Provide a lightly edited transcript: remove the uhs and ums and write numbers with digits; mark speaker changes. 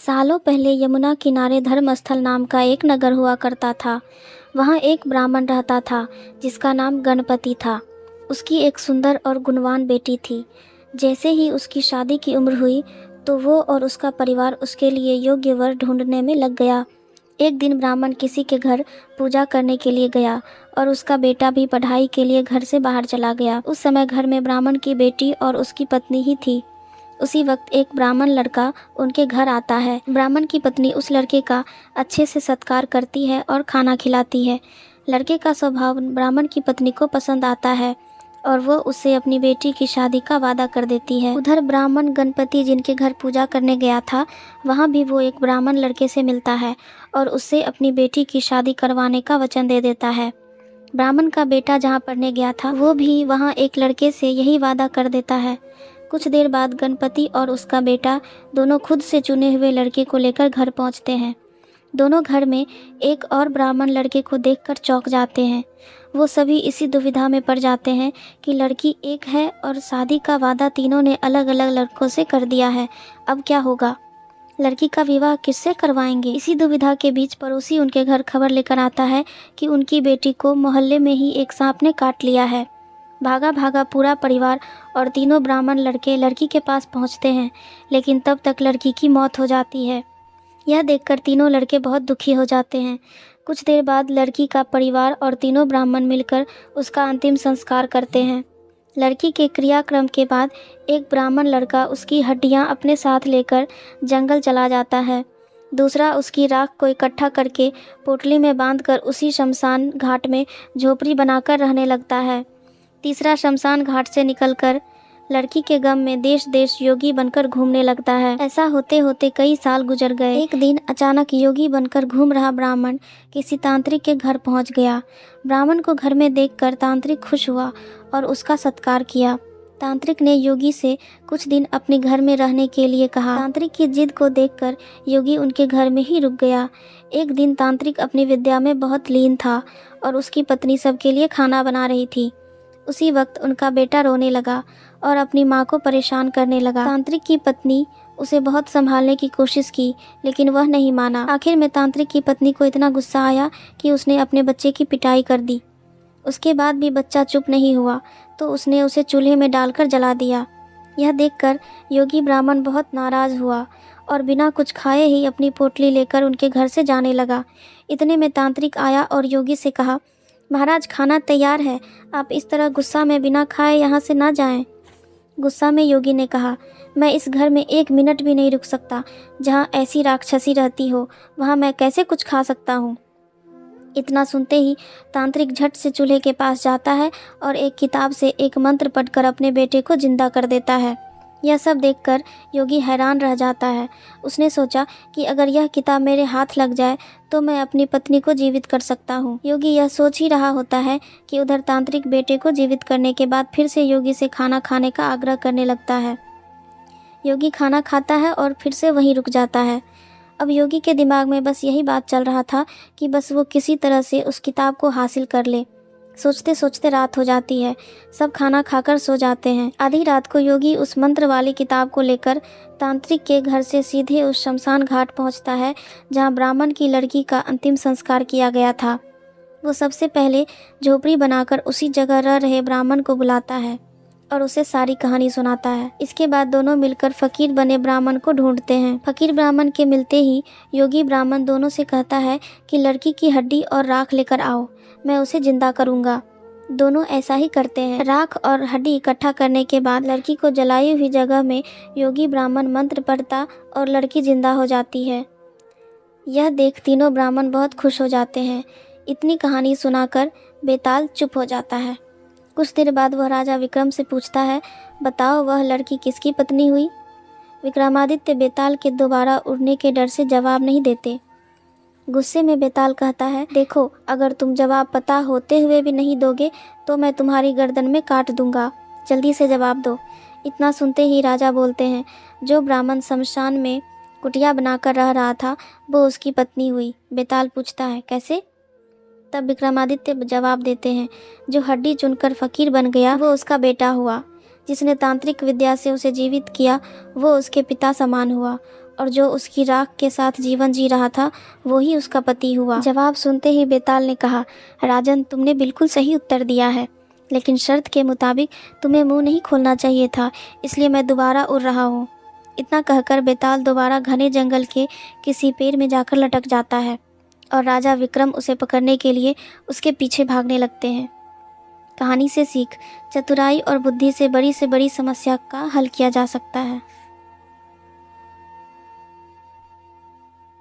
Speaker 1: सालों पहले यमुना किनारे धर्मस्थल नाम का एक नगर हुआ करता था। वहाँ एक ब्राह्मण रहता था जिसका नाम गणपति था। उसकी एक सुंदर और गुणवान बेटी थी। जैसे ही उसकी शादी की उम्र हुई तो वो और उसका परिवार उसके लिए योग्य वर ढूंढने में लग गया। एक दिन ब्राह्मण किसी के घर पूजा करने के लिए गया और उसका बेटा भी पढ़ाई के लिए घर से बाहर चला गया। उस समय घर में ब्राह्मण की बेटी और उसकी पत्नी ही थी। उसी वक्त एक ब्राह्मण लड़का उनके घर आता है। ब्राह्मण की पत्नी उस लड़के का अच्छे से सत्कार करती है और खाना खिलाती है। लड़के का स्वभाव ब्राह्मण की पत्नी को पसंद आता है और वो उससे अपनी बेटी की शादी का वादा कर देती है। उधर ब्राह्मण गणपति जिनके घर पूजा करने गया था, वहाँ भी वो एक ब्राह्मण लड़के से मिलता है और उससे अपनी बेटी की शादी करवाने का वचन दे देता है। ब्राह्मण का बेटा जहाँ पढ़ने गया था वो भी वहाँ एक लड़के से यही वादा कर देता है। कुछ देर बाद गणपति और उसका बेटा दोनों खुद से चुने हुए लड़के को लेकर घर पहुँचते हैं। दोनों घर में एक और ब्राह्मण लड़के को देखकर चौंक जाते हैं। वो सभी इसी दुविधा में पड़ जाते हैं कि लड़की एक है और शादी का वादा तीनों ने अलग अलग लड़कों से कर दिया है। अब क्या होगा? लड़की का विवाह किससे करवाएंगे? इसी दुविधा के बीच पड़ोसी उनके घर खबर लेकर आता है कि उनकी बेटी को मोहल्ले में ही एक सांप ने काट लिया है। भागा भागा पूरा परिवार और तीनों ब्राह्मण लड़के लड़की के पास पहुंचते हैं, लेकिन तब तक लड़की की मौत हो जाती है। यह देखकर तीनों लड़के बहुत दुखी हो जाते हैं। कुछ देर बाद लड़की का परिवार और तीनों ब्राह्मण मिलकर उसका अंतिम संस्कार करते हैं। लड़की के क्रियाक्रम के बाद एक ब्राह्मण लड़का उसकी हड्डियां अपने साथ लेकर जंगल चला जाता है। दूसरा उसकी राख को इकट्ठा करके पोटली में बांधकर उसी शमशान घाट में झोपड़ी बनाकर रहने लगता है। तीसरा शमशान घाट से निकलकर लड़की के गम में देश देश योगी बनकर घूमने लगता है। ऐसा होते होते कई साल गुजर गए। एक दिन अचानक योगी बनकर घूम रहा ब्राह्मण किसी तांत्रिक के घर पहुंच गया। ब्राह्मण को घर में देखकर तांत्रिक खुश हुआ और उसका सत्कार किया। तांत्रिक ने योगी से कुछ दिन अपने घर में रहने के लिए कहा। तांत्रिक की जिद को देखकर योगी उनके घर में ही रुक गया। एक दिन तांत्रिक अपनी विद्या में बहुत लीन था और उसकी पत्नी सबके लिए खाना बना रही थी। उसी वक्त उनका बेटा रोने लगा और अपनी माँ को परेशान करने लगा। तांत्रिक की पत्नी उसे बहुत संभालने की कोशिश की, लेकिन वह नहीं माना। आखिर में तांत्रिक की पत्नी को इतना गुस्सा आया कि उसने अपने बच्चे की पिटाई कर दी। उसके बाद भी बच्चा चुप नहीं हुआ तो उसने उसे चूल्हे में डालकर जला दिया। यह देखकर योगी ब्राह्मण बहुत नाराज़ हुआ और बिना कुछ खाए ही अपनी पोटली लेकर उनके घर से जाने लगा। इतने में तांत्रिक आया और योगी से कहा, महाराज खाना तैयार है, आप इस तरह गुस्सा में बिना खाए यहाँ से ना जाएं। गुस्सा में योगी ने कहा, मैं इस घर में एक मिनट भी नहीं रुक सकता। जहाँ ऐसी राक्षसी रहती हो वहाँ मैं कैसे कुछ खा सकता हूँ। इतना सुनते ही तांत्रिक झट से चूल्हे के पास जाता है और एक किताब से एक मंत्र पढ़कर अपने बेटे को जिंदा कर देता है। यह सब देखकर योगी हैरान रह जाता है। उसने सोचा कि अगर यह किताब मेरे हाथ लग जाए तो मैं अपनी पत्नी को जीवित कर सकता हूँ। योगी यह सोच ही रहा होता है कि उधर तांत्रिक बेटे को जीवित करने के बाद फिर से योगी से खाना खाने का आग्रह करने लगता है। योगी खाना खाता है और फिर से वहीं रुक जाता है। अब योगी के दिमाग में बस यही बात चल रहा था कि बस वो किसी तरह से उस किताब को हासिल कर ले। सोचते सोचते रात हो जाती है। सब खाना खाकर सो जाते हैं। आधी रात को योगी उस मंत्र वाली किताब को लेकर तांत्रिक के घर से सीधे उस शमशान घाट पहुंचता है जहां ब्राह्मण की लड़की का अंतिम संस्कार किया गया था। वो सबसे पहले झोपड़ी बनाकर उसी जगह रह रहे ब्राह्मण को बुलाता है और उसे सारी कहानी सुनाता है। इसके बाद दोनों मिलकर फकीर बने ब्राह्मण को ढूंढते हैं। फकीर ब्राह्मण के मिलते ही योगी ब्राह्मण दोनों से कहता है कि लड़की की हड्डी और राख लेकर आओ, मैं उसे जिंदा करूंगा। दोनों ऐसा ही करते हैं। राख और हड्डी इकट्ठा करने के बाद लड़की को जलाई हुई जगह में योगी ब्राह्मण मंत्र पढ़ता और लड़की जिंदा हो जाती है। यह देख तीनों ब्राह्मण बहुत खुश हो जाते हैं। इतनी कहानी सुनाकर बेताल चुप हो जाता है। कुछ देर बाद वह राजा विक्रम से पूछता है, बताओ वह लड़की किसकी पत्नी हुई? विक्रमादित्य बेताल के दोबारा उड़ने के डर से जवाब नहीं देते। गुस्से में बेताल कहता है, देखो अगर तुम जवाब पता होते हुए भी नहीं दोगे तो मैं तुम्हारी गर्दन में काट दूंगा, जल्दी से जवाब दो। इतना सुनते ही राजा बोलते हैं, जो ब्राह्मण शमशान में कुटिया बनाकर रह रहा था वो उसकी पत्नी हुई। बेताल पूछता है, कैसे? तब विक्रमादित्य जवाब देते हैं, जो हड्डी चुनकर फकीर बन गया वो उसका बेटा हुआ। जिसने तांत्रिक विद्या से उसे जीवित किया वो उसके पिता समान हुआ। और जो उसकी राख के साथ जीवन जी रहा था वो ही उसका पति हुआ। जवाब सुनते ही बेताल ने कहा, राजन, तुमने बिल्कुल सही उत्तर दिया है, लेकिन शर्त के मुताबिक तुम्हें मुंह नहीं खोलना चाहिए था, इसलिए मैं दोबारा उड़ रहा हूँ। इतना कहकर बेताल दोबारा घने जंगल के किसी पेड़ में जाकर लटक जाता है और राजा विक्रम उसे पकड़ने के लिए उसके पीछे भागने लगते हैं। कहानी से सीख, चतुराई और बुद्धि से बड़ी समस्या का हल किया जा सकता है।